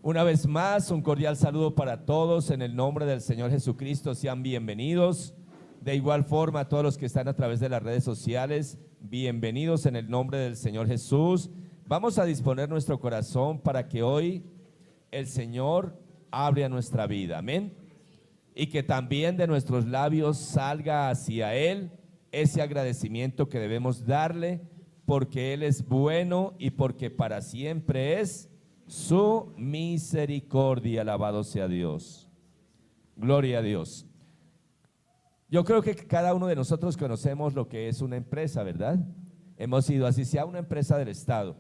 Una vez más, un cordial saludo para todos en el nombre del Señor Jesucristo. Sean bienvenidos. De igual forma, a todos los que están a través de las redes sociales, bienvenidos en el nombre del Señor Jesús. Vamos a disponer nuestro corazón para que hoy el Señor abra nuestra vida. Amén. Y que también de nuestros labios salga hacia Él ese agradecimiento que debemos darle, porque Él es bueno y porque para siempre es su misericordia. Alabado sea Dios. Gloria a Dios. Yo creo que cada uno de nosotros conocemos lo que es una empresa, ¿verdad? Hemos ido, así sea una empresa del Estado,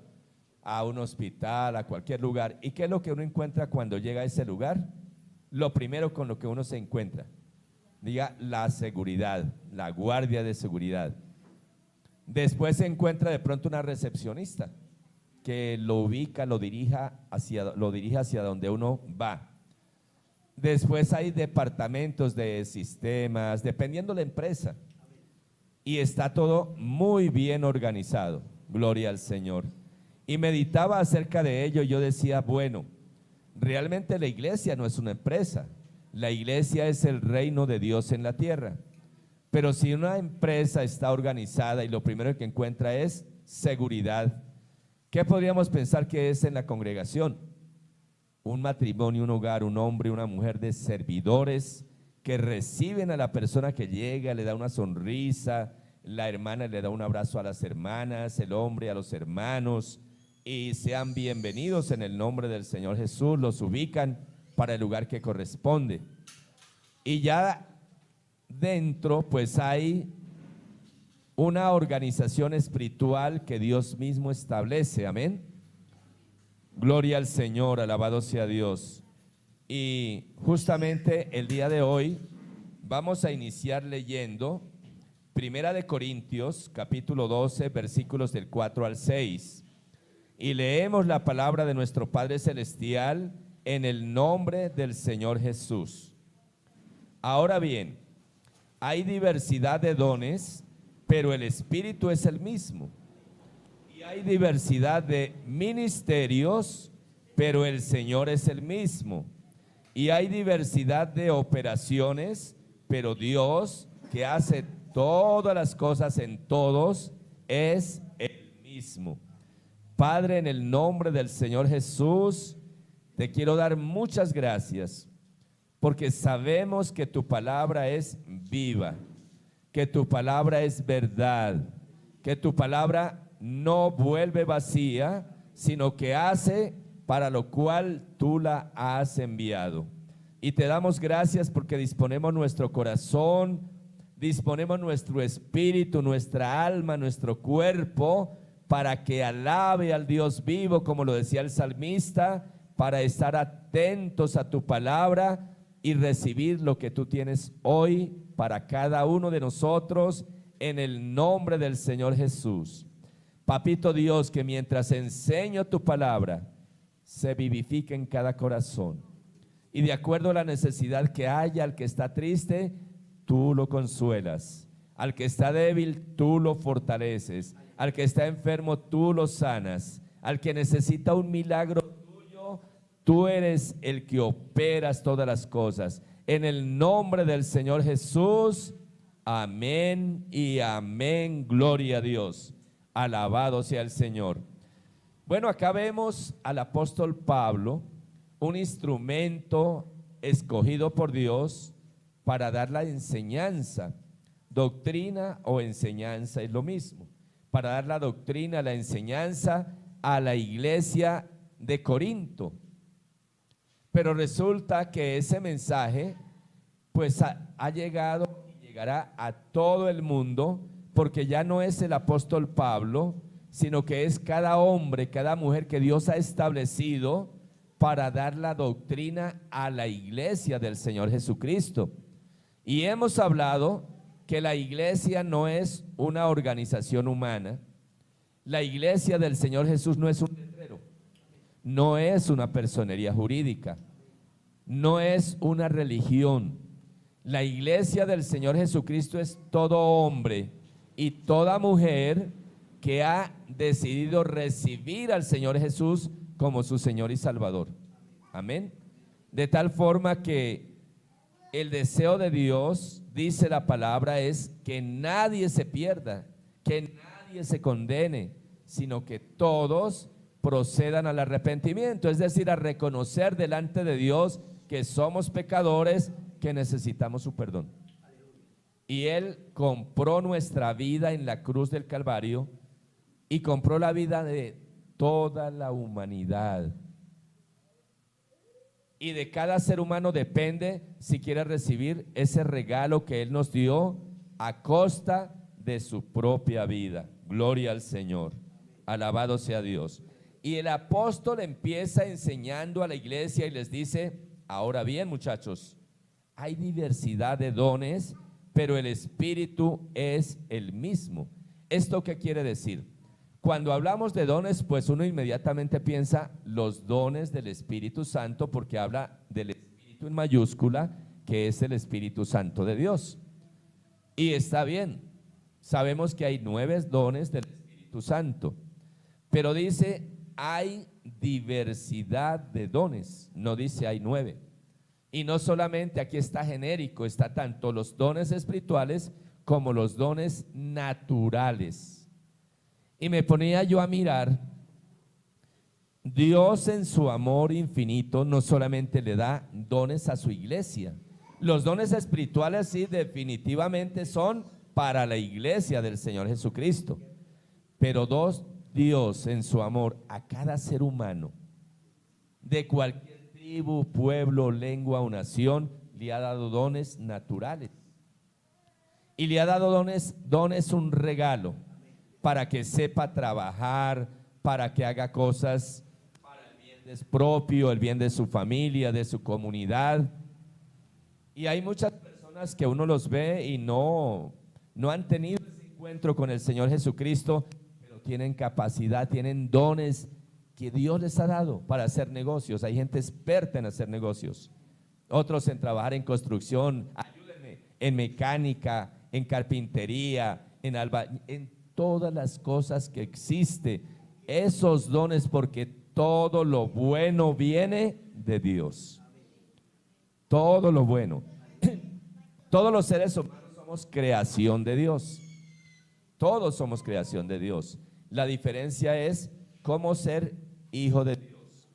a un hospital, a cualquier lugar. ¿Y qué es lo que uno encuentra cuando llega a ese lugar? Lo primero con lo que uno se encuentra, diga, la seguridad, la guardia de seguridad. Después se encuentra de pronto una recepcionista que lo ubica, lo dirige hacia donde uno va. Después hay departamentos de sistemas, dependiendo la empresa. Y está todo muy bien organizado. Gloria al Señor. Y meditaba acerca de ello. Yo decía, bueno, realmente la iglesia no es una empresa. La iglesia es el reino de Dios en la tierra. Pero si una empresa está organizada y lo primero que encuentra es seguridad, ¿qué podríamos pensar que es en la congregación? Un matrimonio, un hogar, un hombre, una mujer de servidores que reciben a la persona que llega, le da una sonrisa, la hermana le da un abrazo a las hermanas, el hombre a los hermanos, y sean bienvenidos en el nombre del Señor Jesús, los ubican para el lugar que corresponde. Y ya dentro pues hay una organización espiritual que Dios mismo establece, amén. Gloria al Señor, alabado sea Dios. Y justamente el día de hoy vamos a iniciar leyendo Primera de Corintios, capítulo 12, versículos del 4 al 6. Y leemos la palabra de nuestro Padre Celestial en el nombre del Señor Jesús. Ahora bien, hay diversidad de dones, pero el Espíritu es el mismo. Y hay diversidad de ministerios, pero el Señor es el mismo. Y hay diversidad de operaciones, pero Dios, que hace todas las cosas en todos, es el mismo. Padre, en el nombre del Señor Jesús, te quiero dar muchas gracias, porque sabemos que tu palabra es viva, que tu palabra es verdad, que tu palabra no vuelve vacía, sino que hace para lo cual tú la has enviado. Y te damos gracias porque disponemos nuestro corazón, disponemos nuestro espíritu, nuestra alma, nuestro cuerpo, para que alabe al Dios vivo, como lo decía el salmista, para estar atentos a tu palabra y recibir lo que tú tienes hoy para cada uno de nosotros, en el nombre del Señor Jesús. Papito Dios, que mientras enseño tu palabra, se vivifique en cada corazón. Y de acuerdo a la necesidad que haya, al que está triste, tú lo consuelas. Al que está débil, tú lo fortaleces. Al que está enfermo, tú lo sanas. Al que necesita un milagro tuyo, tú eres el que operas todas las cosas. En el nombre del Señor Jesús, amén y amén. Gloria a Dios. Alabado sea el Señor. Bueno, acá vemos al apóstol Pablo, un instrumento escogido por Dios para dar la enseñanza. Doctrina o enseñanza es lo mismo. Para dar la doctrina, la enseñanza a la iglesia de Corinto. Pero resulta que ese mensaje pues ha llegado y llegará a todo el mundo, porque ya no es el apóstol Pablo, sino que es cada hombre, cada mujer que Dios ha establecido para dar la doctrina a la iglesia del Señor Jesucristo. Y hemos hablado que la iglesia no es una organización humana. La iglesia del Señor Jesús no es un letrero, no es una personería jurídica, no es una religión. La iglesia del Señor Jesucristo es todo hombre y toda mujer que ha decidido recibir al Señor Jesús como su Señor y Salvador. Amén. De tal forma que el deseo de Dios, dice la palabra, es que nadie se pierda, que nadie se condene, sino que todos procedan al arrepentimiento, es decir, a reconocer delante de Dios que somos pecadores, que necesitamos su perdón. Y Él compró nuestra vida en la cruz del Calvario y compró la vida de toda la humanidad. Y de cada ser humano depende si quiere recibir ese regalo que Él nos dio a costa de su propia vida. Gloria al Señor. Alabado sea Dios. Y el apóstol empieza enseñando a la iglesia y les dice: ahora bien, muchachos, hay diversidad de dones, pero el Espíritu es el mismo. ¿Esto qué quiere decir? Cuando hablamos de dones, pues uno inmediatamente piensa los dones del Espíritu Santo, porque habla del Espíritu en mayúscula, que es el Espíritu Santo de Dios. Y está bien, sabemos que hay 9 dones del Espíritu Santo, pero dice hay diversidad de dones, no dice hay 9. Y no solamente aquí está genérico, está tanto los dones espirituales como los dones naturales. Y me ponía yo a mirar, Dios en su amor infinito no solamente le da dones a su iglesia. Los dones espirituales sí definitivamente son para la iglesia del Señor Jesucristo. Pero Dios en su amor a cada ser humano, de cualquier tribu, pueblo, lengua o nación, le ha dado dones naturales. Y le ha dado dones un regalo, para que sepa trabajar, para que haga cosas para el bien propio, el bien de su familia, de su comunidad. Y hay muchas personas que uno los ve y no han tenido ese encuentro con el Señor Jesucristo, pero tienen capacidad, tienen dones que Dios les ha dado para hacer negocios. Hay gente experta en hacer negocios, otros en trabajar en construcción, ayúdenme, en mecánica, en carpintería, en todas las cosas que existe, esos dones, porque todo lo bueno viene de Dios. Todo lo bueno. Todos los seres humanos somos creación de Dios. Todos somos creación de Dios. La diferencia es cómo ser hijo de Dios.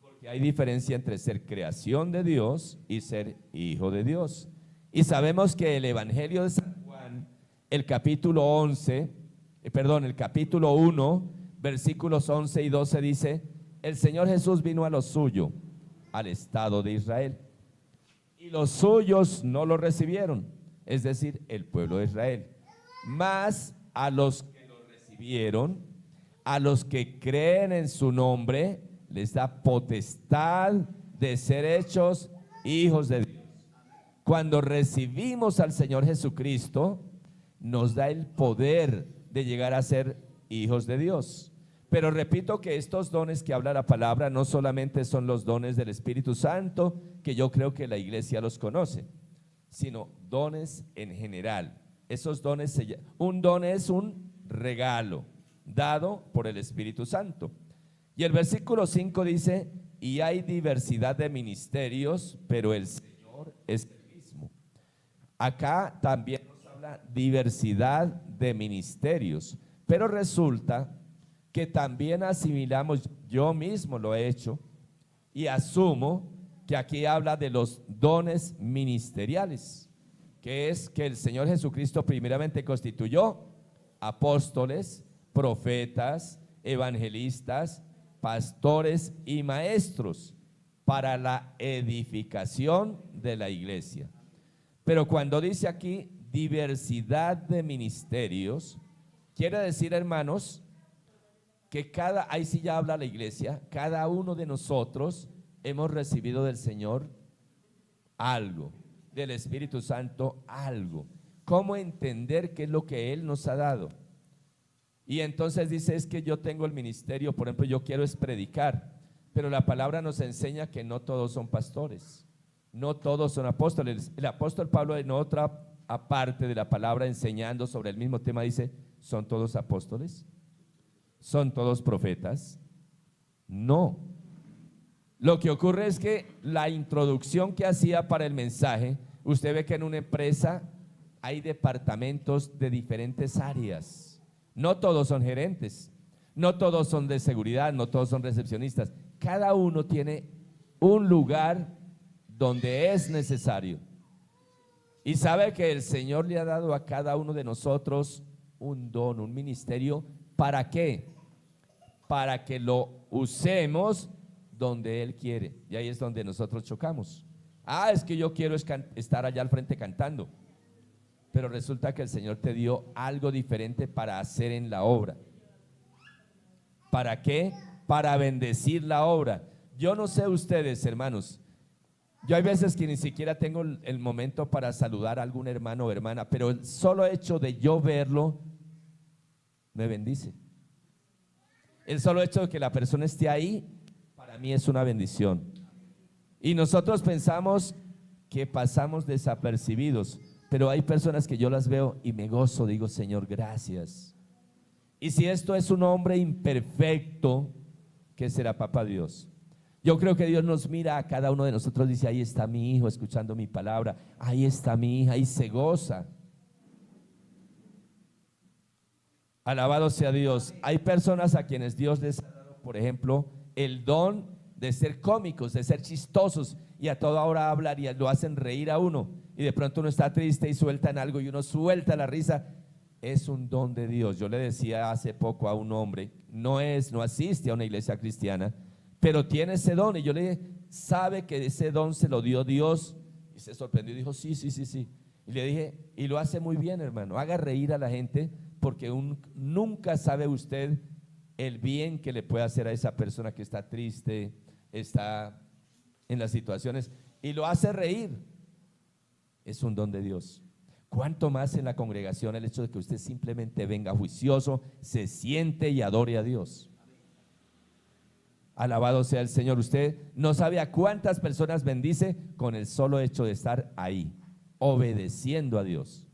Porque hay diferencia entre ser creación de Dios y ser hijo de Dios. Y sabemos que el Evangelio de San Juan, el capítulo 1, versículos 11 y 12 dice: el Señor Jesús vino a lo suyo, al estado de Israel, y los suyos no lo recibieron, es decir, el pueblo de Israel. Mas a los que lo recibieron, a los que creen en su nombre, les da potestad de ser hechos hijos de Dios. Cuando recibimos al Señor Jesucristo, nos da el poder de llegar a ser hijos de Dios. Pero repito que estos dones que habla la palabra no solamente son los dones del Espíritu Santo, que yo creo que la iglesia los conoce, sino dones en general. Esos dones, un don es un regalo dado por el Espíritu Santo. Y el versículo 5 dice: y hay diversidad de ministerios, pero el Señor es el mismo. Acá también nos habla diversidad de ministerios, pero resulta que también asimilamos, yo mismo lo he hecho, y asumo que aquí habla de los dones ministeriales, que es que el Señor Jesucristo primeramente constituyó apóstoles, profetas, evangelistas, pastores y maestros para la edificación de la iglesia. Pero cuando dice aquí diversidad de ministerios, quiere decir, hermanos, que ahí sí ya habla la iglesia, cada uno de nosotros hemos recibido del Señor algo, del Espíritu Santo algo. ¿Cómo entender qué es lo que Él nos ha dado? Y entonces dice, es que yo tengo el ministerio, por ejemplo, yo quiero es predicar, pero la palabra nos enseña que no todos son pastores, no todos son apóstoles. El apóstol Pablo, en otra aparte de la palabra, enseñando sobre el mismo tema, dice: ¿son todos apóstoles? ¿Son todos profetas? No. Lo que ocurre es que la introducción que hacía para el mensaje, usted ve que en una empresa hay departamentos de diferentes áreas. No todos son gerentes, no todos son de seguridad, no todos son recepcionistas. Cada uno tiene un lugar donde es necesario. Y sabe que el Señor le ha dado a cada uno de nosotros un don, un ministerio. ¿Para qué? Para que lo usemos donde Él quiere. Y ahí es donde nosotros chocamos. Es que yo quiero estar allá al frente cantando. Pero resulta que el Señor te dio algo diferente para hacer en la obra. ¿Para qué? Para bendecir la obra. Yo no sé ustedes, hermanos. Yo hay veces que ni siquiera tengo el momento para saludar a algún hermano o hermana, pero el solo hecho de yo verlo me bendice. El solo hecho de que la persona esté ahí, para mí es una bendición. Y nosotros pensamos que pasamos desapercibidos, pero hay personas que yo las veo y me gozo, digo, Señor, gracias. Y si esto es un hombre imperfecto, ¿qué será papá Dios? Yo creo que Dios nos mira a cada uno de nosotros, dice, ahí está mi hijo escuchando mi palabra, ahí está mi hija, y se goza. Alabado sea Dios. Hay personas a quienes Dios les ha dado, por ejemplo, el don de ser cómicos, de ser chistosos, y a toda hora hablan y lo hacen reír a uno, y de pronto uno está triste y sueltan algo y uno suelta la risa. Es un don de Dios. Yo le decía hace poco a un hombre, no asiste a una iglesia cristiana, pero tiene ese don, y yo le dije, ¿sabe que ese don se lo dio Dios? Y se sorprendió y dijo, sí. Y le dije, y lo hace muy bien, hermano, haga reír a la gente, porque nunca sabe usted el bien que le puede hacer a esa persona que está triste, está en las situaciones, y lo hace reír. Es un don de Dios. ¿Cuánto más en la congregación el hecho de que usted simplemente venga juicioso, se siente y adore a Dios? Alabado sea el Señor. Usted no sabe a cuántas personas bendice con el solo hecho de estar ahí, obedeciendo a Dios.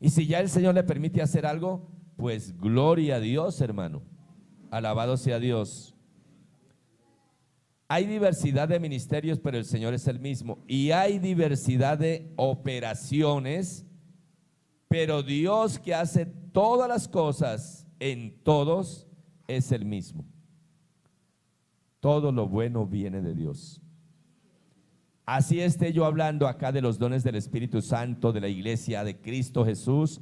Y si ya el Señor le permite hacer algo, pues gloria a Dios, hermano. Alabado sea Dios. Hay diversidad de ministerios, pero el Señor es el mismo. Y hay diversidad de operaciones, pero Dios, que hace todas las cosas en todos, es el mismo. Todo lo bueno viene de Dios. Así esté yo hablando acá de los dones del Espíritu Santo, de la iglesia de Cristo Jesús,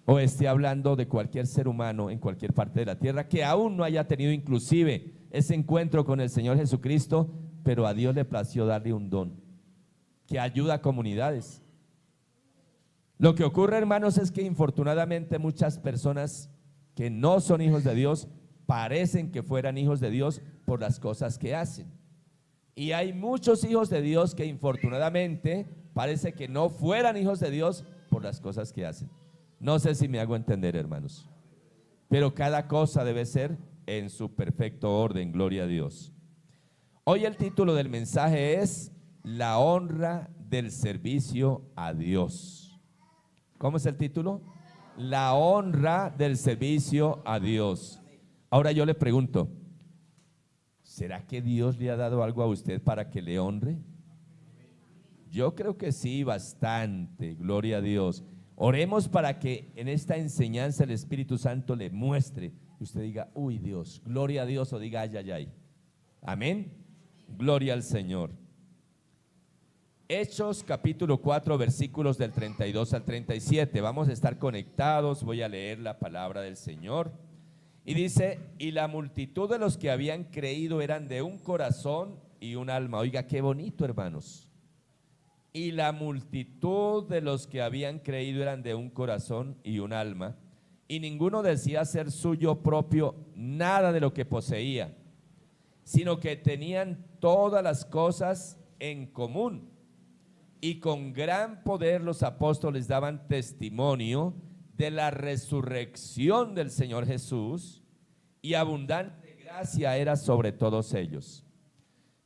o esté hablando de cualquier ser humano en cualquier parte de la tierra que aún no haya tenido inclusive ese encuentro con el Señor Jesucristo, pero a Dios le plació darle un don que ayuda a comunidades. Lo que ocurre, hermanos, es que infortunadamente muchas personas que no son hijos de Dios parecen que fueran hijos de Dios por las cosas que hacen. Y hay muchos hijos de Dios que infortunadamente parece que no fueran hijos de Dios por las cosas que hacen. No sé si me hago entender, hermanos, pero cada cosa debe ser en su perfecto orden, gloria a Dios. Hoy el título del mensaje es La honra del servicio a Dios. ¿Cómo es el título? La honra del servicio a Dios. Ahora yo le pregunto, ¿será que Dios le ha dado algo a usted para que le honre? Yo creo que sí, bastante, gloria a Dios. Oremos para que en esta enseñanza el Espíritu Santo le muestre, y usted diga, uy Dios, gloria a Dios, o diga, ay. Amén, gloria al Señor. Hechos capítulo 4 versículos del 32 al 37, vamos a estar conectados, voy a leer la palabra del Señor. Y dice, y la multitud de los que habían creído eran de un corazón y un alma. Oiga, qué bonito, hermanos. Y la multitud de los que habían creído eran de un corazón y un alma. Y ninguno decía ser suyo propio nada de lo que poseía, sino que tenían todas las cosas en común. Y con gran poder los apóstoles daban testimonio de la resurrección del Señor Jesús, y abundante gracia era sobre todos ellos.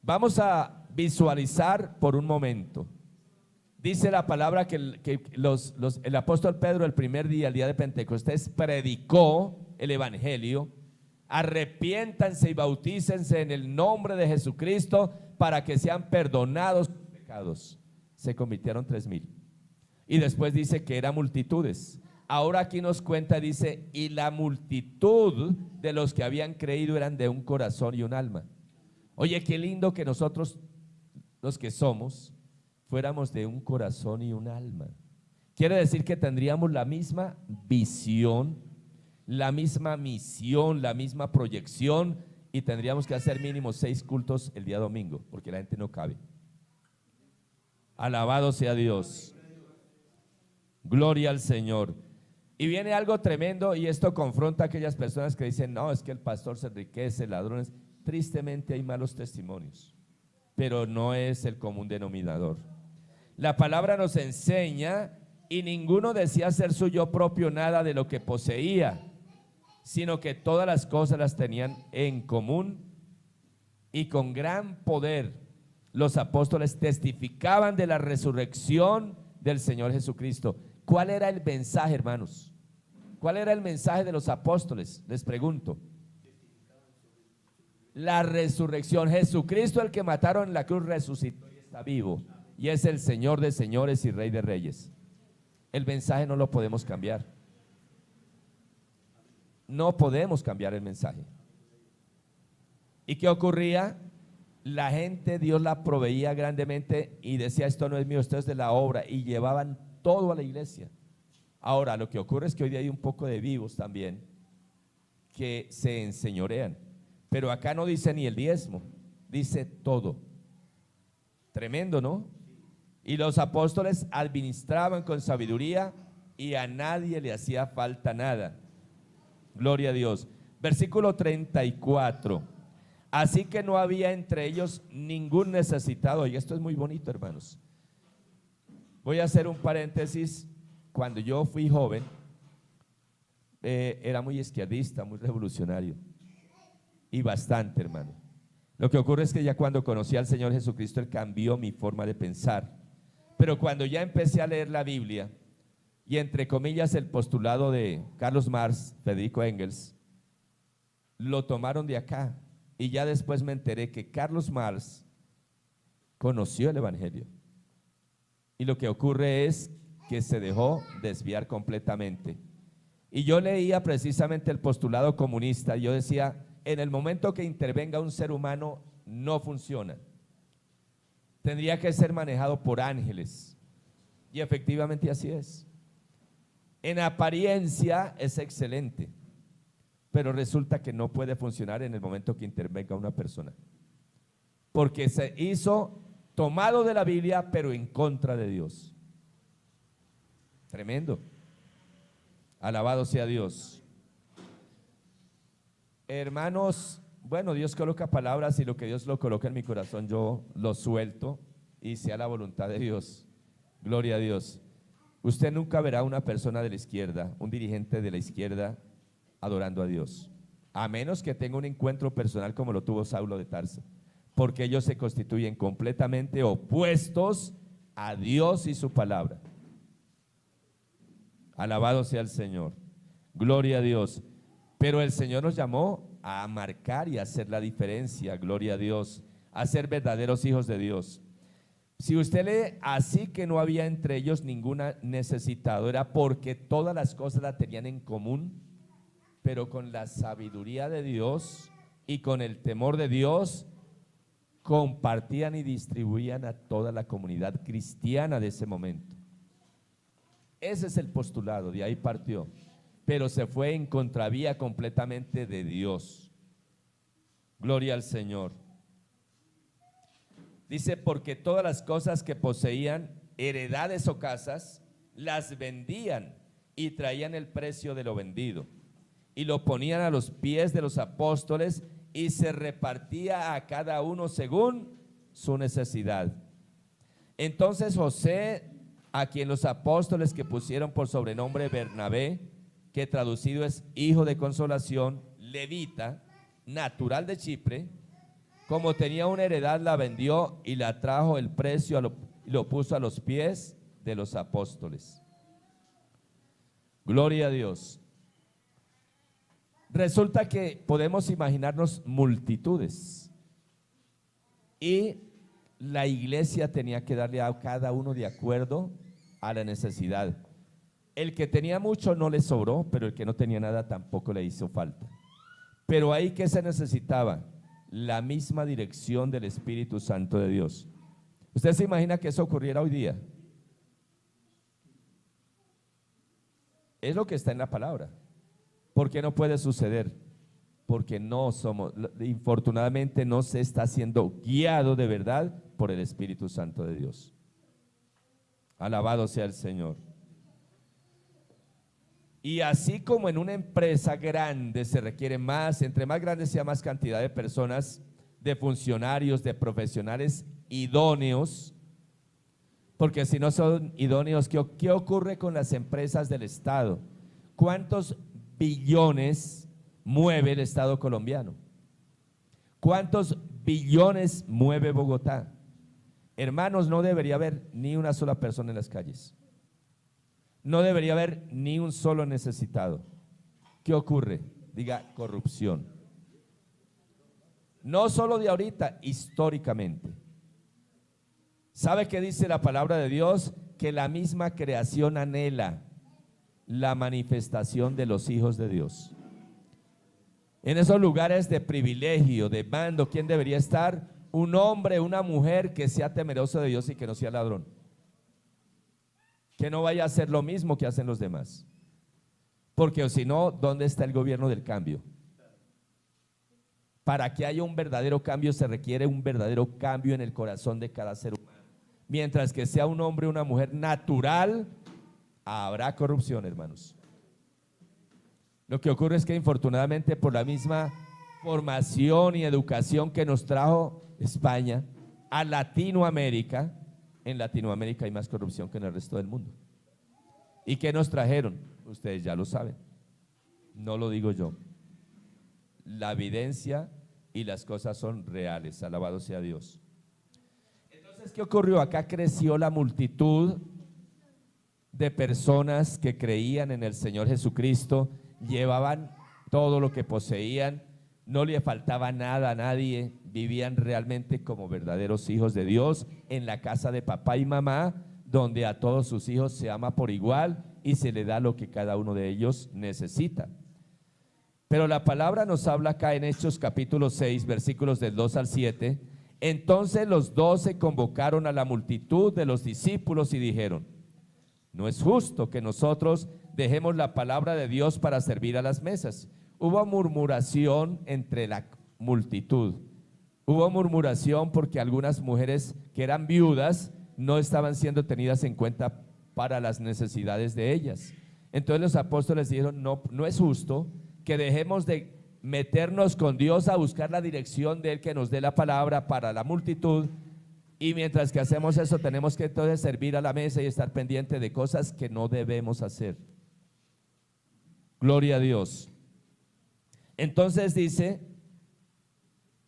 Vamos a visualizar por un momento. Dice la palabra que el apóstol Pedro el primer día, el día de Pentecostés, predicó el evangelio arrepiéntanse y bautícense en el nombre de Jesucristo para que sean perdonados sus pecados. Se convirtieron 3,000. Y después dice que eran multitudes. Ahora aquí nos cuenta, dice, y la multitud de los que habían creído eran de un corazón y un alma. Oye, qué lindo que nosotros, los que somos, fuéramos de un corazón y un alma. Quiere decir que tendríamos la misma visión, la misma misión, la misma proyección, y tendríamos que hacer mínimo 6 cultos el día domingo, porque la gente no cabe. Alabado sea Dios. Gloria al Señor. Y viene algo tremendo, y esto confronta a aquellas personas que dicen, no, es que el pastor se enriquece, ladrones. Tristemente hay malos testimonios, pero no es el común denominador. La palabra nos enseña, y ninguno decía hacer suyo propio nada de lo que poseía, sino que todas las cosas las tenían en común, y con gran poder los apóstoles testificaban de la resurrección del Señor Jesucristo. ¿Cuál era el mensaje, hermanos? ¿Cuál era el mensaje de los apóstoles? Les pregunto. La resurrección. Jesucristo, el que mataron en la cruz, resucitó y está vivo, y es el Señor de señores y Rey de reyes. El mensaje no lo podemos cambiar. No podemos cambiar el mensaje. ¿Y qué ocurría? La gente, Dios la proveía grandemente y decía, esto no es mío, esto es de la obra, y llevaban todo a la iglesia. Ahora, lo que ocurre es que hoy día hay un poco de vivos también que se enseñorean, pero acá no dice ni el diezmo, dice todo. Tremendo, ¿no? Y los apóstoles administraban con sabiduría y a nadie le hacía falta nada. Gloria a Dios. Versículo 34. Así que no había entre ellos ningún necesitado. Y esto es muy bonito, hermanos. Voy a hacer un paréntesis. Cuando yo fui joven, era muy izquierdista, muy revolucionario. Y bastante, hermano. Lo que ocurre es que ya cuando conocí al Señor Jesucristo, Él cambió mi forma de pensar. Pero cuando ya empecé a leer la Biblia, y entre comillas el postulado de Carlos Marx, Federico Engels, lo tomaron de acá. Y ya después me enteré que Carlos Marx conoció el Evangelio. Y lo que ocurre es que se dejó desviar completamente. Y yo leía precisamente el postulado comunista, y yo decía, en el momento que intervenga un ser humano, no funciona. Tendría que ser manejado por ángeles. Y efectivamente así es. En apariencia es excelente, pero resulta que no puede funcionar en el momento que intervenga una persona. Porque se hizo tomado de la Biblia, pero en contra de Dios. Tremendo. Alabado sea Dios. Hermanos, bueno, Dios coloca palabras, y lo que Dios lo coloca en mi corazón, yo lo suelto y sea la voluntad de Dios. Gloria a Dios. Usted nunca verá una persona de la izquierda, un dirigente de la izquierda, adorando a Dios, a menos que tenga un encuentro personal como lo tuvo Saulo de Tarso, porque ellos se constituyen completamente opuestos a Dios y su palabra. Alabado sea el Señor. Gloria a Dios. Pero el Señor nos llamó a marcar y a hacer la diferencia, gloria a Dios, a ser verdaderos hijos de Dios. Si usted lee, así que no había entre ellos ninguna necesitado, era porque todas las cosas las tenían en común, pero con la sabiduría de Dios y con el temor de Dios, compartían y distribuían a toda la comunidad cristiana de ese momento. Ese es el postulado, de ahí partió, pero se fue en contravía completamente de Dios. Gloria al Señor. Dice, porque todas las cosas que poseían, heredades o casas, las vendían y traían el precio de lo vendido y lo ponían a los pies de los apóstoles, y se repartía a cada uno según su necesidad. Entonces José, a quien los apóstoles que pusieron por sobrenombre Bernabé, que traducido es hijo de consolación, levita, natural de Chipre, como tenía una heredad, la vendió y la trajo el precio y lo puso a los pies de los apóstoles. Gloria a Dios. Resulta que podemos imaginarnos multitudes y la iglesia tenía que darle a cada uno de acuerdo a la necesidad. El que tenía mucho no le sobró, pero el que no tenía nada tampoco le hizo falta. Pero ahí, ¿qué se necesitaba? La misma dirección del Espíritu Santo de Dios. ¿Usted se imagina que eso ocurriera hoy día? Es lo que está en la palabra. ¿Por qué no puede suceder? Porque no somos, infortunadamente no se está siendo guiado de verdad por el Espíritu Santo de Dios. Alabado sea el Señor. Y así como en una empresa grande se requiere más, entre más grande sea más cantidad de personas, de funcionarios, de profesionales idóneos, porque si no son idóneos, ¿qué ocurre con las empresas del Estado? ¿Cuántos billones mueve el Estado colombiano? ¿Cuántos billones mueve Bogotá? Hermanos, no debería haber ni una sola persona en las calles. No debería haber ni un solo necesitado. ¿Qué ocurre? Diga, corrupción. No solo de ahorita, históricamente. ¿Sabe qué dice la palabra de Dios? Que la misma creación anhela la manifestación de los hijos de Dios. En esos lugares de privilegio, de mando, ¿quién debería estar? Un hombre, una mujer que sea temeroso de Dios y que no sea ladrón. Que no vaya a hacer lo mismo que hacen los demás. Porque si no, ¿dónde está el gobierno del cambio? Para que haya un verdadero cambio se requiere un verdadero cambio en el corazón de cada ser humano. Mientras que sea un hombre o una mujer natural, habrá corrupción, hermanos. Lo que ocurre es que infortunadamente por la misma formación y educación que nos trajo España a Latinoamérica, en Latinoamérica hay más corrupción que en el resto del mundo. ¿Y qué nos trajeron? Ustedes ya lo saben, no lo digo yo. La evidencia y las cosas son reales, alabado sea Dios. Entonces, ¿qué ocurrió? Acá creció la multitud de personas que creían en el Señor Jesucristo, llevaban todo lo que poseían, no le faltaba nada a nadie, vivían realmente como verdaderos hijos de Dios en la casa de papá y mamá, donde a todos sus hijos se ama por igual y se le da lo que cada uno de ellos necesita. Pero la palabra nos habla acá en Hechos capítulo 6, versículos del 2 al 7. Entonces los 12 convocaron a la multitud de los discípulos y dijeron: no es justo que nosotros dejemos la palabra de Dios para servir a las mesas. Hubo murmuración entre la multitud. Hubo murmuración porque algunas mujeres que eran viudas no estaban siendo tenidas en cuenta para las necesidades de ellas. Entonces los apóstoles dijeron: no es justo que dejemos de meternos con Dios a buscar la dirección de Él, que nos dé la palabra para la multitud, y mientras que hacemos eso tenemos que entonces servir a la mesa y estar pendiente de cosas que no debemos hacer. Gloria a Dios. Entonces dice: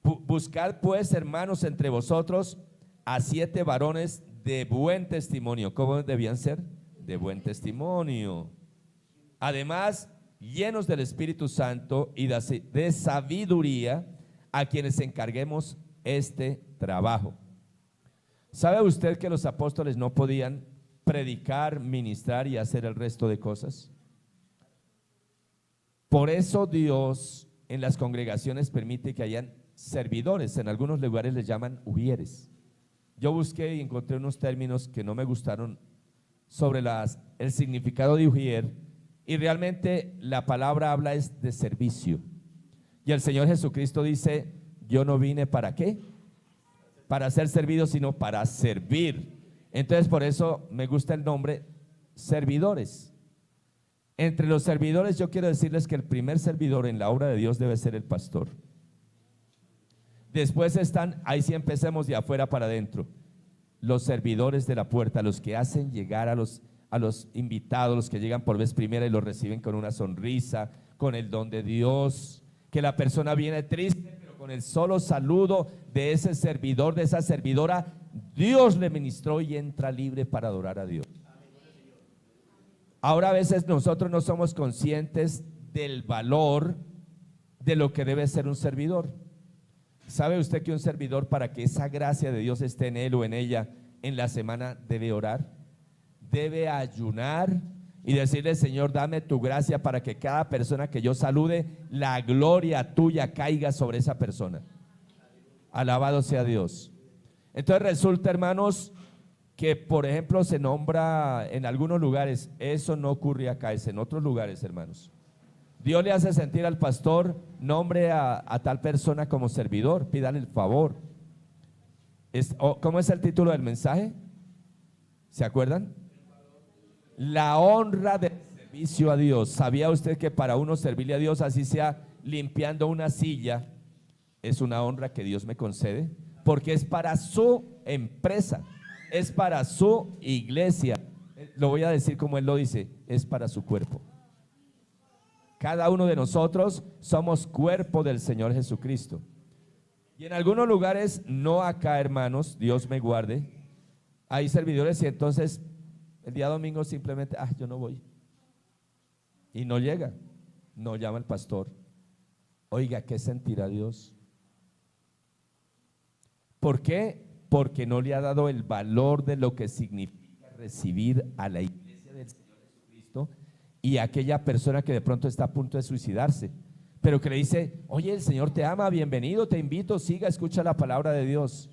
buscad pues, hermanos, entre vosotros a 7 varones de buen testimonio. ¿Cómo debían ser? De buen testimonio. Además, llenos del Espíritu Santo y de sabiduría, a quienes encarguemos este trabajo. ¿Sabe usted que los apóstoles no podían predicar, ministrar y hacer el resto de cosas? Por eso Dios en las congregaciones permite que hayan servidores. En algunos lugares les llaman ujieres. Yo busqué y encontré unos términos que no me gustaron sobre el significado de ujier, y realmente la palabra habla es de servicio. Y el Señor Jesucristo dice: yo no vine ¿para qué? Para ser servido, sino para servir. Entonces por eso me gusta el nombre servidores. Entre los servidores yo quiero decirles que el primer servidor en la obra de Dios debe ser el pastor. Después están, ahí sí empecemos de afuera para adentro, los servidores de la puerta, los que hacen llegar a los invitados, los que llegan por vez primera y los reciben con una sonrisa, con el don de Dios, que la persona viene triste, pero con el solo saludo de ese servidor, de esa servidora, Dios le ministró y entra libre para adorar a Dios. Ahora a veces nosotros no somos conscientes del valor de lo que debe ser un servidor. ¿Sabe usted que un servidor, para que esa gracia de Dios esté en él o en ella en la semana, debe orar? Debe ayunar y decirle: Señor, dame tu gracia para que cada persona que yo salude, la gloria tuya caiga sobre esa persona. Alabado sea Dios. Entonces resulta, hermanos, que por ejemplo se nombra en algunos lugares. Eso no ocurre acá, es en otros lugares, hermanos. Dios le hace sentir al pastor: nombre a tal persona como servidor, pídale el favor. ¿Cómo es el título del mensaje? ¿Se acuerdan? La honra del servicio a Dios. ¿Sabía usted que para uno servirle a Dios, así sea limpiando una silla, es una honra que Dios me concede? Porque es para su empresa, es para su iglesia. Lo voy a decir como él lo dice: es para su cuerpo. Cada uno de nosotros somos cuerpo del Señor Jesucristo. Y en algunos lugares, no acá, hermanos, Dios me guarde, hay servidores y entonces el día domingo simplemente: yo no voy. Y no llega, no llama al pastor. Oiga, ¿qué sentirá Dios? ¿Por qué? Porque no le ha dado el valor de lo que significa recibir a la iglesia del Señor Jesucristo y a aquella persona que de pronto está a punto de suicidarse, pero que le dice: oye, el Señor te ama, bienvenido, te invito, siga, escucha la palabra de Dios.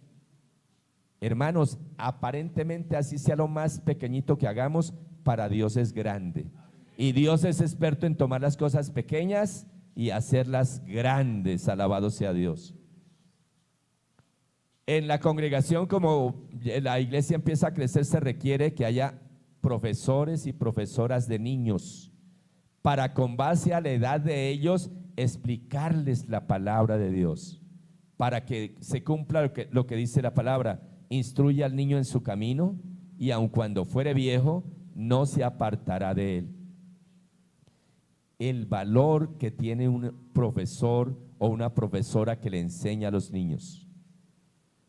Hermanos, aparentemente así sea lo más pequeñito que hagamos, para Dios es grande. Y Dios es experto en tomar las cosas pequeñas y hacerlas grandes. Alabado sea Dios. En la congregación, como la iglesia empieza a crecer, se requiere que haya profesores y profesoras de niños, para, con base a la edad de ellos, explicarles la palabra de Dios, para que se cumpla lo que dice la palabra: instruye al niño en su camino, y aun cuando fuere viejo, no se apartará de él. El valor que tiene un profesor o una profesora que le enseña a los niños.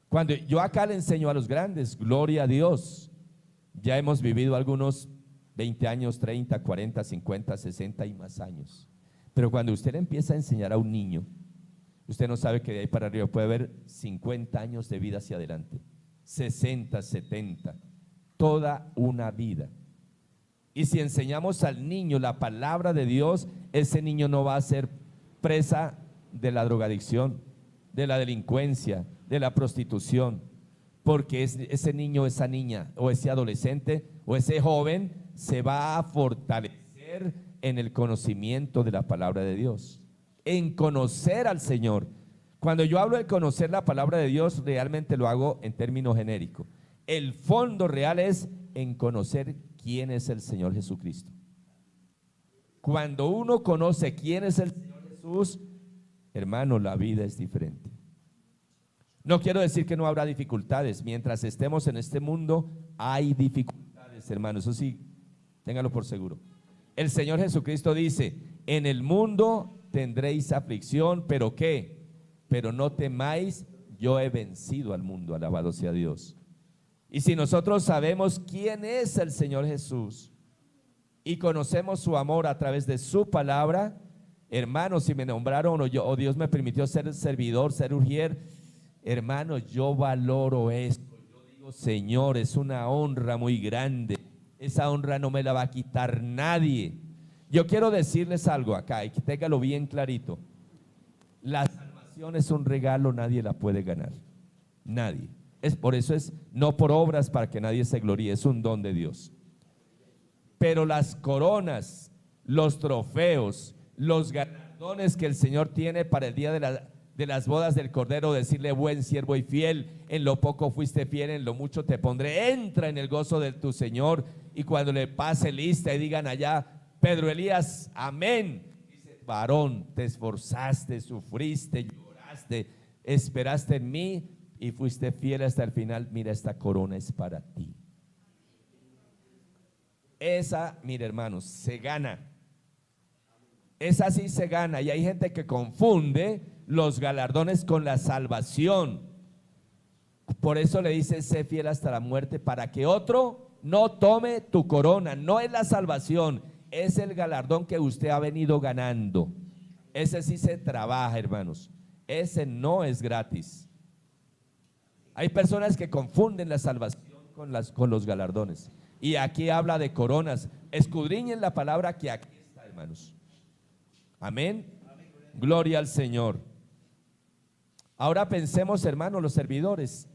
Cuando yo acá le enseño a los grandes, gloria a Dios, ya hemos vivido algunos 20 años, 30, 40, 50, 60 y más años. Pero cuando usted le empieza a enseñar a un niño, usted no sabe que de ahí para arriba puede haber 50 años de vida hacia adelante, 60, 70, toda una vida. Y si enseñamos al niño la palabra de Dios, ese niño no va a ser presa de la drogadicción, de la delincuencia, de la prostitución, porque ese niño, esa niña, o ese adolescente, o ese joven, se va a fortalecer en el conocimiento de la palabra de Dios, en conocer al Señor. Cuando yo hablo de conocer la palabra de Dios, realmente lo hago en términos genéricos. El fondo real es en conocer quién es el Señor Jesucristo. Cuando uno conoce quién es el Señor Jesús, hermano, la vida es diferente. No quiero decir que no habrá dificultades. Mientras estemos en este mundo, hay dificultades, hermano. Eso sí, téngalo por seguro. El Señor Jesucristo dice: en el mundo tendréis aflicción, pero ¿qué? Pero no temáis, yo he vencido al mundo. Alabado sea Dios. Y si nosotros sabemos quién es el Señor Jesús y conocemos su amor a través de su palabra, hermanos, si me nombraron o Dios me permitió ser servidor, ser ujier, hermanos, yo valoro esto. Yo digo: Señor, es una honra muy grande. Esa honra no me la va a quitar nadie. Yo quiero decirles algo acá y que téngalo bien clarito. La salvación es un regalo, nadie la puede ganar. Nadie. Por eso es no por obras para que nadie se gloríe, es un don de Dios. Pero las coronas, los trofeos, los galardones que el Señor tiene para el día de las bodas del Cordero, decirle: buen siervo y fiel, en lo poco fuiste fiel, en lo mucho te pondré, entra en el gozo de tu Señor. Y cuando le pase lista y digan allá: Pedro Elías, amén, dice: varón, te esforzaste, sufriste, lloraste, esperaste en mí y fuiste fiel hasta el final. Mira, esta corona es para ti. Esa, mira, hermanos, se gana. Esa sí se gana. Y hay gente que confunde los galardones con la salvación. Por eso le dice: sé fiel hasta la muerte, para que otro no tome tu corona. No es la salvación, es el galardón que usted ha venido ganando. Ese sí se trabaja, hermanos. Ese no es gratis. Hay personas que confunden la salvación con los galardones. Y aquí habla de coronas. Escudriñen la palabra que aquí está, hermanos. Amén. Gloria al Señor. Ahora pensemos, hermanos, los servidores,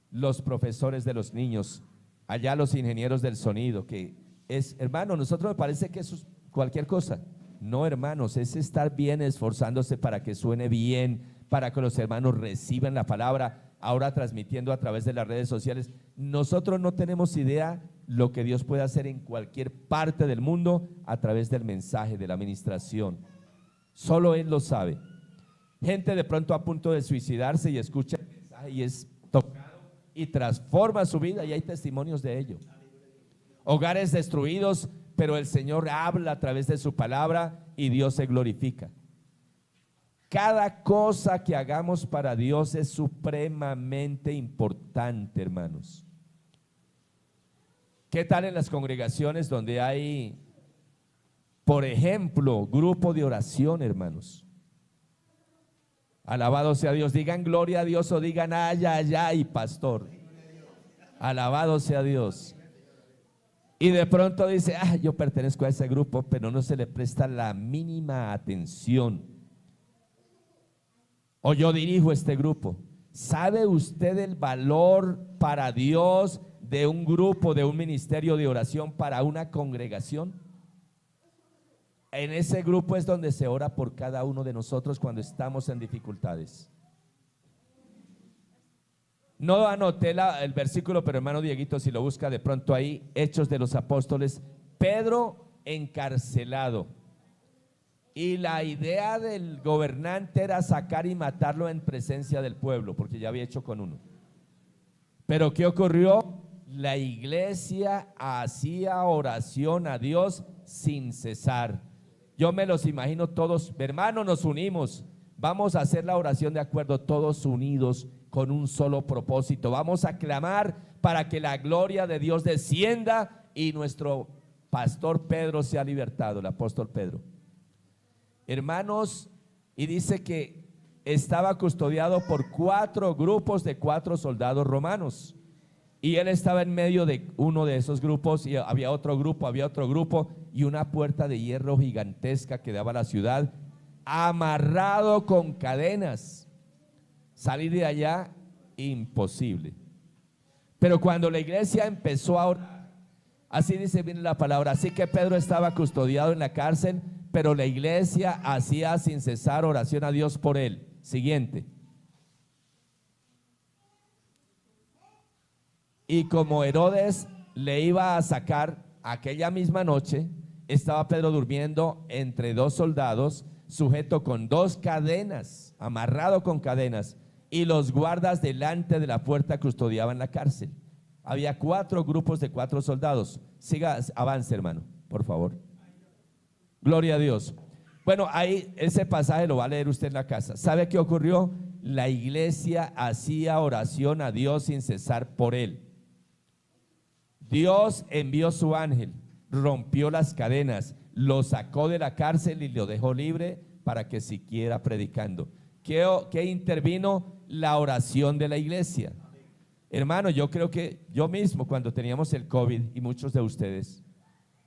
los profesores de los niños, allá los ingenieros del sonido, que es, hermano, nosotros me parece que eso es cualquier cosa. No, hermanos, es estar bien esforzándose para que suene bien, para que los hermanos reciban la palabra, ahora transmitiendo a través de las redes sociales. Nosotros no tenemos idea lo que Dios puede hacer en cualquier parte del mundo a través del mensaje, de la administración. Solo Él lo sabe. Gente de pronto a punto de suicidarse y escucha el mensaje y es tocado y transforma su vida, y hay testimonios de ello. Hogares destruidos, pero el Señor habla a través de su palabra y Dios se glorifica. Cada cosa que hagamos para Dios es supremamente importante, hermanos. ¿Qué tal en las congregaciones donde hay, por ejemplo, grupo de oración, hermanos? Alabado sea Dios. Digan gloria a Dios o digan ay, ay, ay, pastor. Alabado sea Dios. Y de pronto dice, yo pertenezco a ese grupo, pero no se le presta la mínima atención. O yo dirijo este grupo. ¿Sabe usted el valor para Dios de un grupo, de un ministerio de oración para una congregación? En ese grupo es donde se ora por cada uno de nosotros cuando estamos en dificultades. No anoté el versículo, pero hermano Dieguito, si lo busca de pronto ahí, Hechos de los Apóstoles, Pedro encarcelado. Y la idea del gobernante era sacar y matarlo en presencia del pueblo, porque ya había hecho con uno. Pero ¿qué ocurrió? La iglesia hacía oración a Dios sin cesar. Yo me los imagino todos, hermanos, nos unimos, vamos a hacer la oración de acuerdo, todos unidos con un solo propósito. Vamos a clamar para que la gloria de Dios descienda y nuestro pastor Pedro sea libertado, el apóstol Pedro. Hermanos, y dice que estaba custodiado por 4 grupos de 4 soldados romanos. Y él estaba en medio de uno de esos grupos y había otro grupo y una puerta de hierro gigantesca que daba a la ciudad, amarrado con cadenas. Salir de allá, imposible. Pero cuando la iglesia empezó a orar, así dice bien la palabra, así que Pedro estaba custodiado en la cárcel, pero la iglesia hacía sin cesar oración a Dios por él. Siguiente. Y como Herodes le iba a sacar aquella misma noche, estaba Pedro durmiendo entre 2 soldados, sujeto con 2 cadenas, amarrado con cadenas, y los guardas delante de la puerta custodiaban la cárcel. Había 4 grupos de 4 soldados. Siga, avance, hermano, por favor. Gloria a Dios. Bueno, ahí ese pasaje lo va a leer usted en la casa. ¿Sabe qué ocurrió? La iglesia hacía oración a Dios sin cesar por él. Dios envió su ángel, rompió las cadenas, lo sacó de la cárcel y lo dejó libre para que siguiera predicando. ¿Qué intervino? La oración de la iglesia. Hermano, yo creo que yo mismo cuando teníamos el COVID y muchos de ustedes,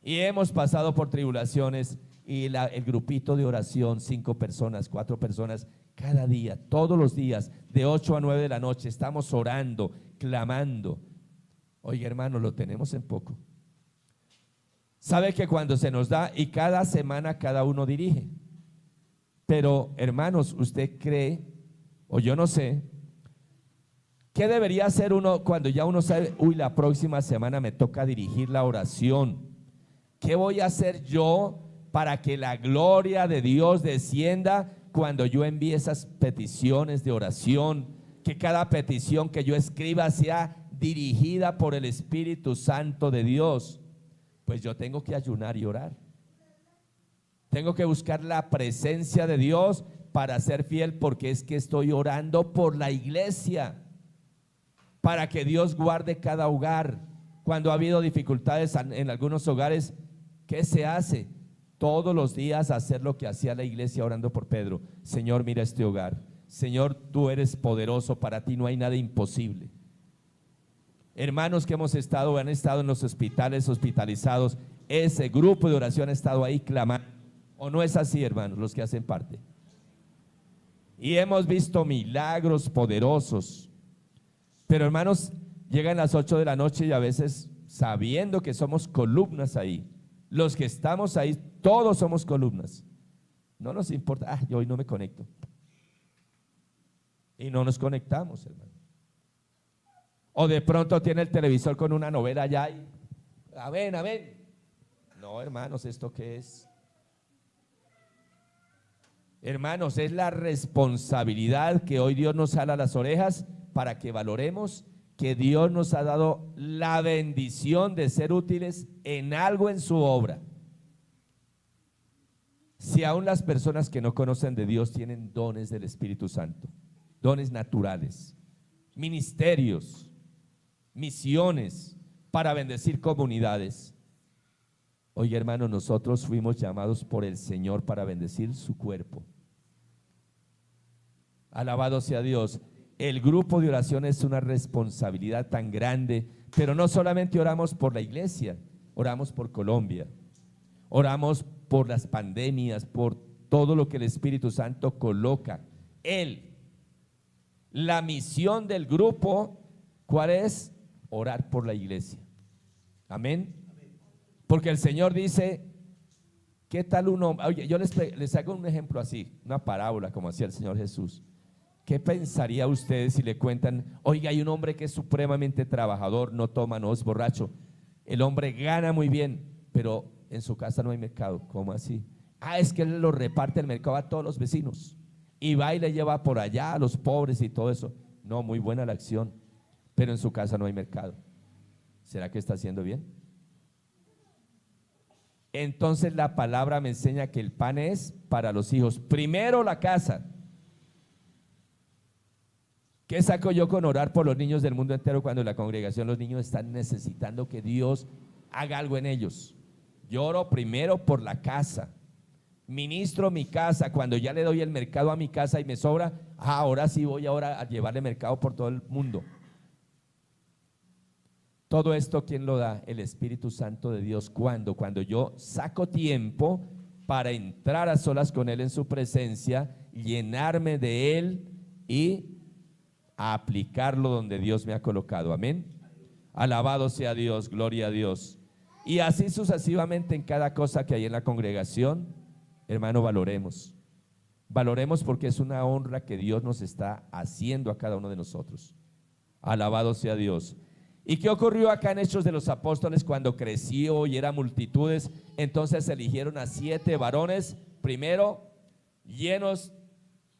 y hemos pasado por tribulaciones y el grupito de oración, 5 personas, 4 personas, cada día, todos los días, de 8 a 9 de la noche, estamos orando, clamando. Oye, hermano, lo tenemos en poco. Sabe que cuando se nos da y cada semana cada uno dirige. Pero, hermanos, ¿usted cree, o yo no sé, qué debería hacer uno cuando ya uno sabe, la próxima semana me toca dirigir la oración? ¿Qué voy a hacer yo para que la gloria de Dios descienda cuando yo envíe esas peticiones de oración? Que cada petición que yo escriba sea dirigida por el Espíritu Santo de Dios. Pues yo tengo que ayunar y orar. Tengo que buscar la presencia de Dios para ser fiel, porque es que estoy orando por la iglesia, para que Dios guarde cada hogar. Cuando ha habido dificultades en algunos hogares, ¿qué se hace? todos los días hacer lo que hacía la iglesia orando por Pedro. Señor, mira este hogar. Señor, tú eres poderoso, para ti no hay nada imposible. Hermanos que han estado en los hospitales, hospitalizados, ese grupo de oración ha estado ahí clamando. ¿O no es así, hermanos, los que hacen parte? Y hemos visto milagros poderosos. Pero, hermanos, llegan las 8 de la noche y a veces, sabiendo que somos columnas ahí, los que estamos ahí, todos somos columnas. No nos importa, yo hoy no me conecto. Y no nos conectamos, hermano. O de pronto tiene el televisor con una novela allá y, amén, amén. No, hermanos, ¿esto qué es? Hermanos, es la responsabilidad que hoy Dios nos jala las orejas para que valoremos que Dios nos ha dado la bendición de ser útiles en algo en su obra. Si aún las personas que no conocen de Dios tienen dones del Espíritu Santo, dones naturales, ministerios, misiones para bendecir comunidades. Oye, hermano, nosotros fuimos llamados por el Señor para bendecir su cuerpo. Alabado sea Dios. El grupo de oración es una responsabilidad tan grande, pero no solamente oramos por la iglesia, oramos por Colombia, oramos por las pandemias, por todo lo que el Espíritu Santo coloca. La misión del grupo, ¿cuál es? Orar por la iglesia. Amén. Porque el Señor dice, ¿qué tal un hombre? Oye, yo les hago un ejemplo así, una parábola como hacía el Señor Jesús. ¿Qué pensaría ustedes si le cuentan, oiga, hay un hombre que es supremamente trabajador, no toma, no es borracho, el hombre gana muy bien, pero en su casa no hay mercado? ¿Cómo así? Es que él lo reparte el mercado a todos los vecinos y va y le lleva por allá a los pobres y todo eso. No, muy buena la acción, pero en su casa no hay mercado. ¿Será que está haciendo bien? Entonces la palabra me enseña que el pan es para los hijos. Primero la casa. ¿Qué saco yo con orar por los niños del mundo entero cuando en la congregación los niños están necesitando que Dios haga algo en ellos? Yo oro primero por la casa. Ministro mi casa. Cuando ya le doy el mercado a mi casa y me sobra, ahora sí voy ahora a llevarle mercado por todo el mundo. Todo esto, ¿quién lo da? El Espíritu Santo de Dios. Cuando yo saco tiempo para entrar a solas con Él en su presencia, llenarme de Él y a aplicarlo donde Dios me ha colocado. Amén. Alabado sea Dios, gloria a Dios. Y así sucesivamente en cada cosa que hay en la congregación, hermano, valoremos. Valoremos porque es una honra que Dios nos está haciendo a cada uno de nosotros. Alabado sea Dios. ¿Y qué ocurrió acá en Hechos de los Apóstoles cuando creció y eran multitudes? Entonces eligieron a 7 varones, primero, llenos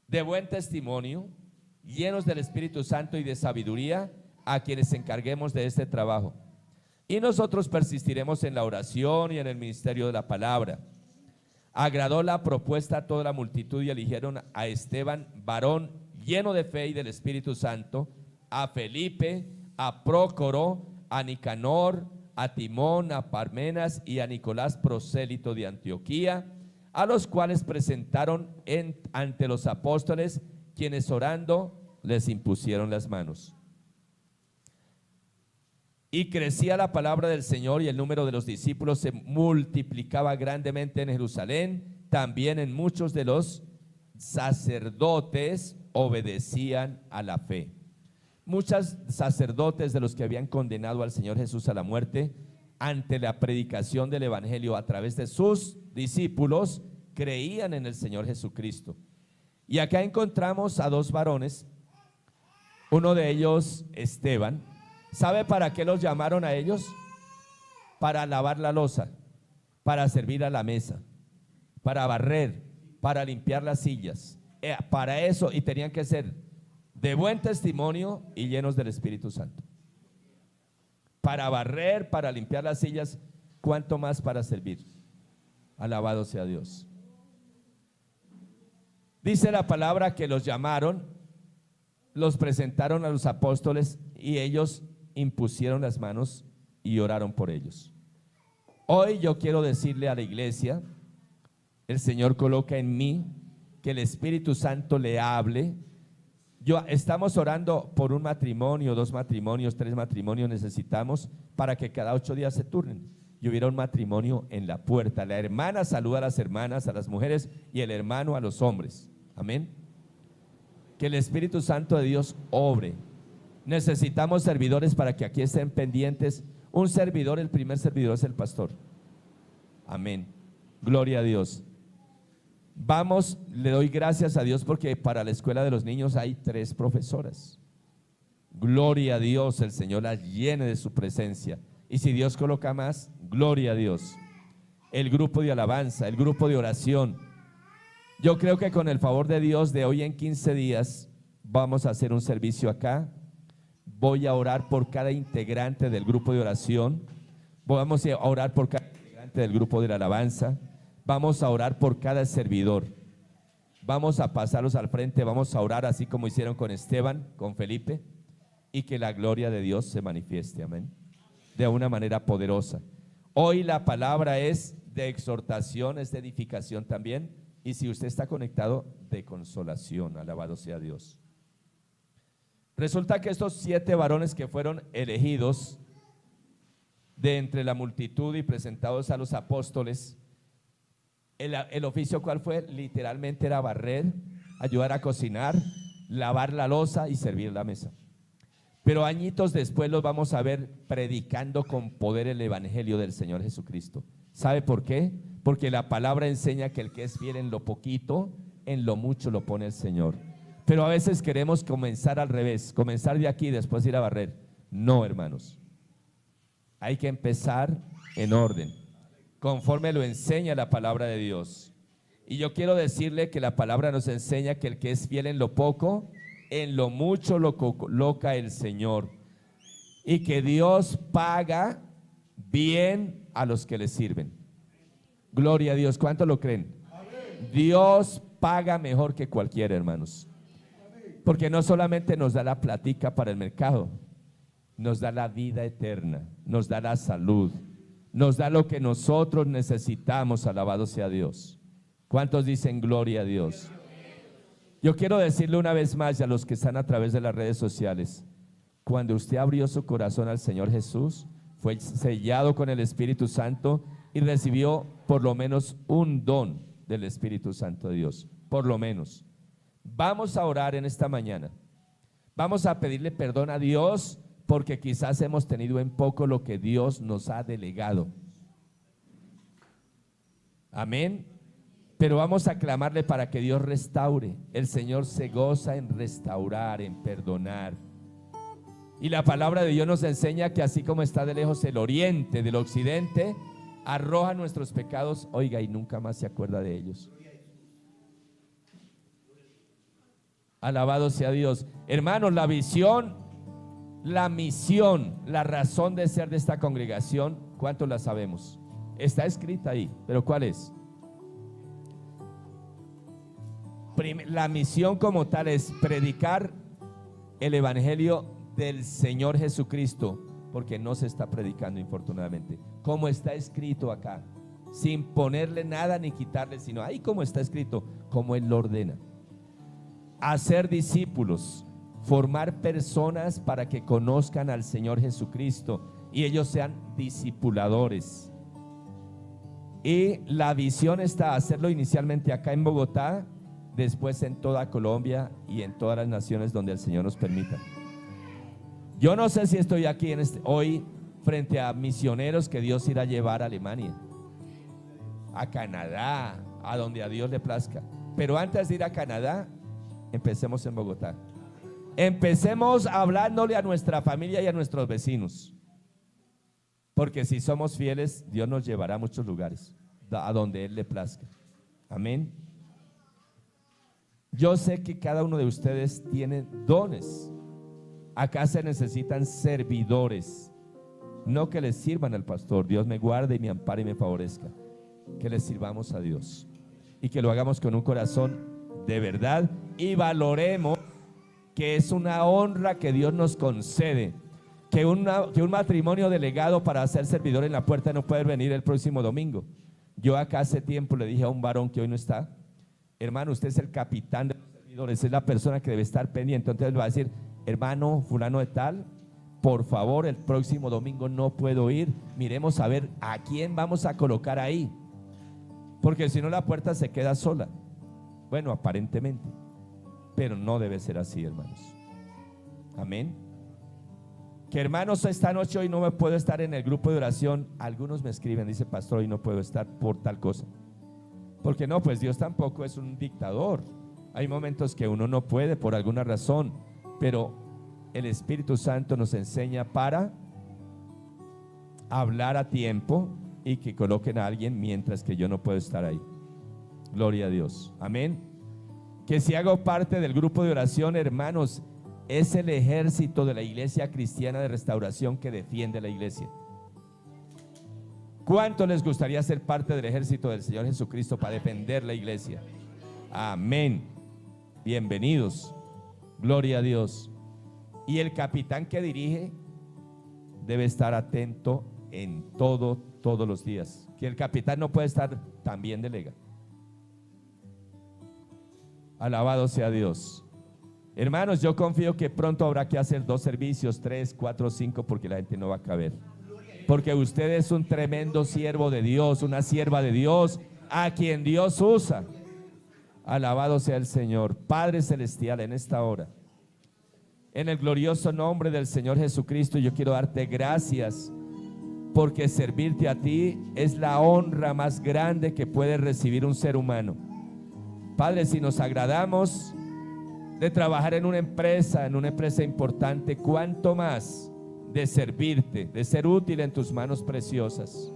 de buen testimonio, llenos del Espíritu Santo y de sabiduría, a quienes encarguemos de este trabajo. Y nosotros persistiremos en la oración y en el ministerio de la palabra. Agradó la propuesta a toda la multitud y eligieron a Esteban, varón lleno de fe y del Espíritu Santo, a Felipe, a Prócoro, a Nicanor, a Timón, a Parmenas y a Nicolás, prosélito de Antioquía, a los cuales presentaron ante los apóstoles, quienes orando les impusieron las manos. Y crecía la palabra del Señor y el número de los discípulos se multiplicaba grandemente en Jerusalén. También en muchos de los sacerdotes obedecían a la fe. Muchos sacerdotes de los que habían condenado al Señor Jesús a la muerte, ante la predicación del evangelio a través de sus discípulos, creían en el Señor Jesucristo. Y acá encontramos a 2 varones, uno de ellos Esteban. ¿Sabe para qué los llamaron a ellos? Para lavar la loza, para servir a la mesa, para barrer, para limpiar las sillas. Para eso, y tenían que ser de buen testimonio y llenos del Espíritu Santo. Para barrer, para limpiar las sillas, ¿cuánto más para servir? Alabado sea Dios. Dice la palabra que los llamaron, los presentaron a los apóstoles y ellos impusieron las manos y oraron por ellos. Hoy yo quiero decirle a la iglesia el Señor coloca en mí, que el Espíritu Santo le hable. Estamos orando por un matrimonio, 2 matrimonios, 3 matrimonios necesitamos para que cada 8 días se turnen y hubiera un matrimonio en la puerta. La hermana saluda a las hermanas, a las mujeres, y el hermano a los hombres. Amén. Que el Espíritu Santo de Dios obre. Necesitamos servidores para que aquí estén pendientes. Un servidor, el primer servidor es el pastor. Amén. Gloria a Dios. Vamos, le doy gracias a Dios porque para la escuela de los niños hay 3 profesoras. Gloria a Dios, el Señor las llene de su presencia. Y si Dios coloca más, gloria a Dios. El grupo de alabanza, el grupo de oración. Yo creo que con el favor de Dios, de hoy en 15 días vamos a hacer un servicio acá. Voy a orar por cada integrante del grupo de oración. Vamos a orar por cada integrante del grupo de la alabanza. Vamos a orar por cada servidor. Vamos a pasarlos al frente, vamos a orar así como hicieron con Esteban, con Felipe, y que la gloria de Dios se manifieste, amén, de una manera poderosa. Hoy la palabra es de exhortación, es de edificación también, y si usted está conectado, de consolación, alabado sea Dios. Resulta que estos 7 varones que fueron elegidos de entre la multitud y presentados a los apóstoles, el oficio ¿cuál fue? Literalmente era barrer, ayudar a cocinar, lavar la loza y servir la mesa. Pero añitos después los vamos a ver predicando con poder el evangelio del Señor Jesucristo. ¿Sabe por qué? Porque la palabra enseña que el que es fiel en lo poquito, en lo mucho lo pone el Señor. Pero a veces queremos comenzar al revés, comenzar de aquí y después ir a barrer. No, hermanos. Hay que empezar en orden, conforme lo enseña la palabra de Dios. Y yo quiero decirle que la palabra nos enseña que el que es fiel en lo poco, en lo mucho lo coloca el Señor. Y que Dios paga bien a los que le sirven. Gloria a Dios. ¿Cuánto lo creen? Dios paga mejor que cualquiera, hermanos. Porque no solamente nos da la platica para el mercado, nos da la vida eterna, nos da la salud, nos da lo que nosotros necesitamos, alabado sea Dios. ¿Cuántos dicen gloria a Dios? Yo quiero decirle una vez más a los que están a través de las redes sociales, cuando usted abrió su corazón al Señor Jesús, fue sellado con el Espíritu Santo y recibió por lo menos un don del Espíritu Santo de Dios, por lo menos. Vamos a orar en esta mañana, vamos a pedirle perdón a Dios porque quizás hemos tenido en poco lo que Dios nos ha delegado. Amén. Pero vamos a clamarle para que Dios restaure. El Señor se goza en restaurar, en perdonar. Y la palabra de Dios nos enseña que así como está de lejos el oriente del occidente, arroja nuestros pecados, oiga, y nunca más se acuerda de ellos. Alabado sea Dios. Hermanos, la visión, la misión, la razón de ser de esta congregación, ¿cuántos la sabemos? Está escrita ahí, pero ¿cuál es? La misión como tal es predicar el evangelio del Señor Jesucristo, porque no se está predicando infortunadamente, como está escrito acá, sin ponerle nada ni quitarle, sino ahí como está escrito, como Él lo ordena. Hacer discípulos, formar personas para que conozcan al Señor Jesucristo y ellos sean discipuladores. Y la visión está hacerlo inicialmente acá en Bogotá, después en toda Colombia y en todas las naciones donde el Señor nos permita. Yo no sé si estoy aquí hoy frente a misioneros que Dios irá a llevar a Alemania, a Canadá, a donde a Dios le plazca. Pero antes de ir a Canadá, empecemos en Bogotá. Empecemos hablándole a nuestra familia y a nuestros vecinos. Porque si somos fieles, Dios nos llevará a muchos lugares, a donde Él le plazca. Amén. Yo sé que cada uno de ustedes tiene dones. Acá se necesitan servidores, no que les sirvan al pastor. Dios me guarde y me ampare y me favorezca. Que les sirvamos a Dios y que lo hagamos con un corazón de verdad y valoremos que es una honra que Dios nos concede. Que un matrimonio delegado para ser servidor en la puerta no puede venir el próximo domingo. Yo acá hace tiempo le dije a un varón que hoy no está, hermano, usted es el capitán de los servidores, es la persona que debe estar pendiente. Entonces le va a decir, hermano fulano de tal, por favor, el próximo domingo no puedo ir, miremos a ver a quién vamos a colocar ahí, porque si no la puerta se queda sola. Bueno, aparentemente, pero no debe ser así, hermanos. Amén. Que hermanos, esta noche hoy no me puedo estar en el grupo de oración. Algunos me escriben, dice pastor, hoy no puedo estar por tal cosa. Porque no, pues Dios tampoco es un dictador. Hay momentos que uno no puede por alguna razón, pero el Espíritu Santo nos enseña para hablar a tiempo y que coloquen a alguien mientras que yo no puedo estar ahí. Gloria a Dios. Amén. Que si hago parte del grupo de oración, hermanos, es el ejército de la iglesia cristiana de restauración que defiende la iglesia. ¿Cuánto les gustaría ser parte del ejército del Señor Jesucristo para defender la iglesia? Amén. Bienvenidos. Gloria a Dios. Y el capitán que dirige debe estar atento en todos los días. Que el capitán no puede estar, también delega. Alabado sea Dios. Hermanos, yo confío que pronto habrá que hacer 2 servicios, 3, 4, 5, porque la gente no va a caber. Porque usted es un tremendo siervo de Dios, una sierva de Dios, a quien Dios usa. Alabado sea el Señor. Padre Celestial, en esta hora, en el glorioso nombre del Señor Jesucristo, yo quiero darte gracias, porque servirte a ti es la honra más grande que puede recibir un ser humano. Padre, si nos agradamos de trabajar en una empresa importante, cuánto más de servirte, de ser útil en tus manos preciosas.